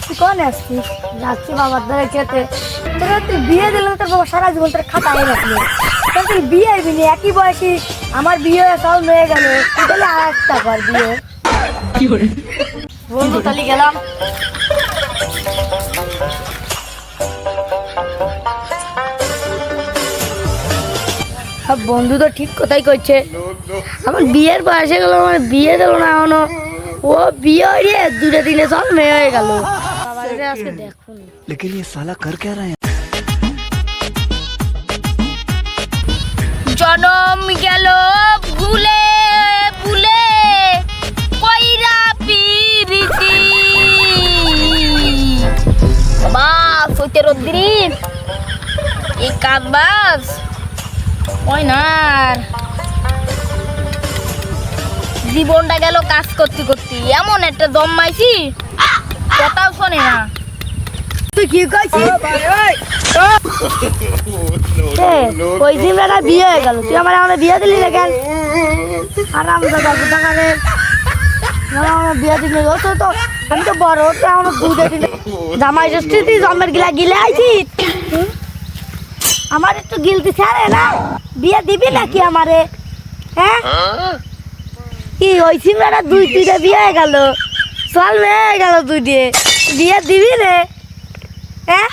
তুই কোন আসছিস? যাচ্ছি বাবার দ্বারা খেতে। তোরা তুই বিয়ে দিলে তোর বাবা সারা জীবন তোর খাতায় রাখলো। তুই বিয়ে হইবি একই বয়সী, আমার বিয়ে সব হয়ে গেল, তাহলে আর একটা কর বিয়ে। বন্ধু তালি গেলাম। বন্ধু তো ঠিক কথাই করছে, আমার বিয়ের বয়সে গেল, আমার বিয়ে দিল না এখনো। ও বিয়ে হয়ে দুটো দিনে সব মেয়ে হয়ে গেল। আজকে দেখুন लेकिन ये साला कर क्या रहा है? জনম গেল ভুলে ভুলে কইরা পিরিতি বাস হইতে রদ্রিন এই কাজ বাস ওই না, জীবনটা গেল কাজ করতে করতে, এমন একটা জন্মাইছি কথাও শোনে না। তুই কি কইছিস? ওই দিন বেলা বিয়ে হয়ে গেল, তুই আমার বিয়ে দিলি না কেন? আর আমি তো বিয়ে দিলি তো, আমি তো বড় আমার দুধে দিলে জামাই ষষ্ঠী তুই জন্মের গিলা গিলে আইছিস, আমার একটু গিলতি ছাড়ে না, বিয়ে দিবি নাকি আমারে? হ্যাঁ কি ওই সিমরাটা দুইটা বিয়ে হয়ে গেল, চল মেয়ে হয়ে গেল দুইটে, বিয়ে দিবি রে? হ্যাঁ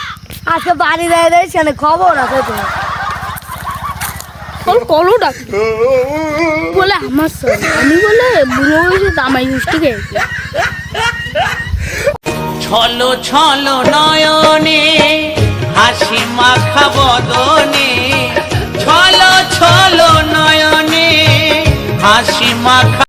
আজকে বাড়ি দেয় দেয় সেখানে খবর আছে তোর কলো ডাক বলে আমার আমি বলে বুড়ো হয়েছে জামাই ষষ্ঠী খেয়েছি। ছলো ছলো নয়নে হাসি মাখা বদনে, ছলো ছলো নয়নে হাসি মাখা